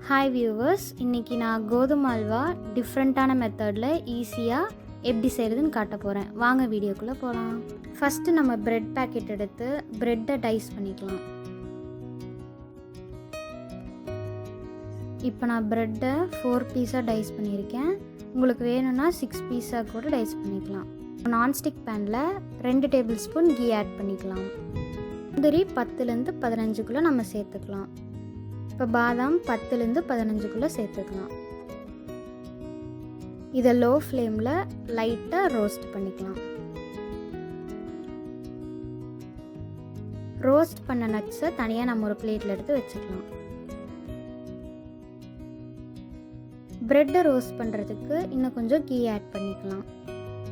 Hi viewers, இன்றைக்கி நான் கோதுமை அல்வா டிஃப்ரெண்ட்டான மெத்தடில் ஈஸியாக எப்படி செய்கிறதுன்னு காட்ட போகிறேன். வாங்க வீடியோக்குள்ளே போகலாம். ஃபஸ்ட்டு நம்ம ப்ரெட் பேக்கெட் எடுத்து ப்ரெட்டை டைஸ் பண்ணிக்கலாம். இப்போ நான் ப்ரெட்டை 4 பீஸாக டைஸ் பண்ணியிருக்கேன். உங்களுக்கு வேணும்னா 6 பீஸாக கூட டைஸ் பண்ணிக்கலாம். நான்ஸ்டிக் பேனில் 2 டேபிள் ஸ்பூன் கீ ஆட் பண்ணிக்கலாம். முந்திரி 10லேருந்து 15 நம்ம சேர்த்துக்கலாம். இப்போ பாதாம் 10லேருந்து 15 சேர்த்துக்கலாம். இதை லோ ஃப்ளேமில் லைட்டாக ரோஸ்ட் பண்ணிக்கலாம். ரோஸ்ட் பண்ண நட்ஸை தனியாக நம்ம ஒரு பிளேட்டில் எடுத்து வச்சுக்கலாம். ப்ரெட்டை ரோஸ்ட் பண்ணுறதுக்கு இன்னும் கொஞ்சம் கீ ஆட் பண்ணிக்கலாம்.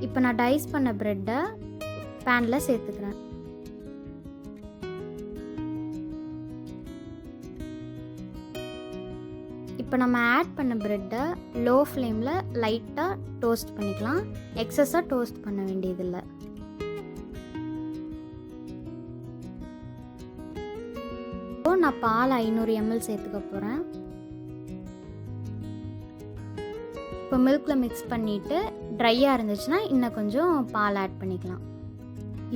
இப்போ நான் டைஸ் பண்ண ப்ரெட்டை பேனில் சேர்த்துக்கிறேன். இப்போ நம்ம ஆட் பண்ண ப்ரெட்டை லோ ஃப்ளேமில் லைட்டாக டோஸ்ட் பண்ணிக்கலாம். எக்ஸஸாக டோஸ்ட் பண்ண வேண்டியதில்லை. இப்போ நான் பால் 500 ml சேர்த்துக்க போகிறேன். இப்போ மில்கில் மிக்ஸ் பண்ணிவிட்டு ட்ரையாக இருந்துச்சுன்னா இன்னும் கொஞ்சம் பால் ஆட் பண்ணிக்கலாம்.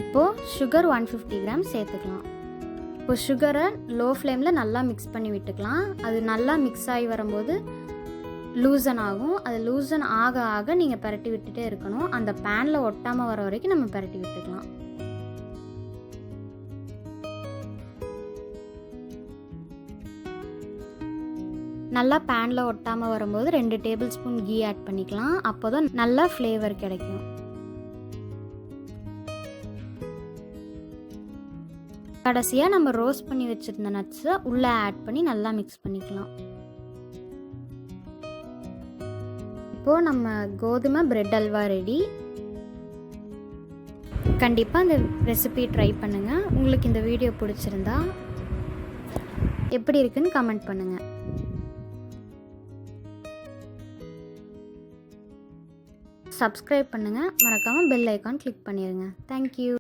இப்போது சுகர் 150 கிராம் சேர்த்துக்கலாம். இப்போ சுகரை லோ ஃப்ளேமில் நல்லா மிக்ஸ் பண்ணி விட்டுக்கலாம். அது நல்லா மிக்ஸ் ஆகி வரும்போது லூசன் ஆகும். அது லூசன் ஆக ஆக நீங்கள் பரட்டி விட்டுட்டே இருக்கணும். அந்த பேனில் ஒட்டாமல் வர வரைக்கும் நம்ம பரட்டி விட்டுக்கலாம். நல்லா பேனில் ஒட்டாமல் வரும்போது 2 டேபிள் ஸ்பூன் கீ ஆட் பண்ணிக்கலாம். அப்போ தான் நல்லா ஃப்ளேவர் கிடைக்கும். கடைசியாக நம்ம ரோஸ்ட் பண்ணி வச்சுருந்த நட்ஸை உள்ளே ஆட் பண்ணி நல்லா மிக்ஸ் பண்ணிக்கலாம். இப்போது நம்ம கோதுமை பிரெட் அல்வா ரெடி. கண்டிப்பாக இந்த ரெசிபி ட்ரை பண்ணுங்கள். உங்களுக்கு இந்த வீடியோ பிடிச்சிருந்தா எப்படி இருக்குன்னு கமெண்ட் பண்ணுங்கள். சப்ஸ்கிரைப் பண்ணுங்கள். மறக்காமல் பெல் ஐக்கான் கிளிக் பண்ணிடுங்க. தேங்க்யூ.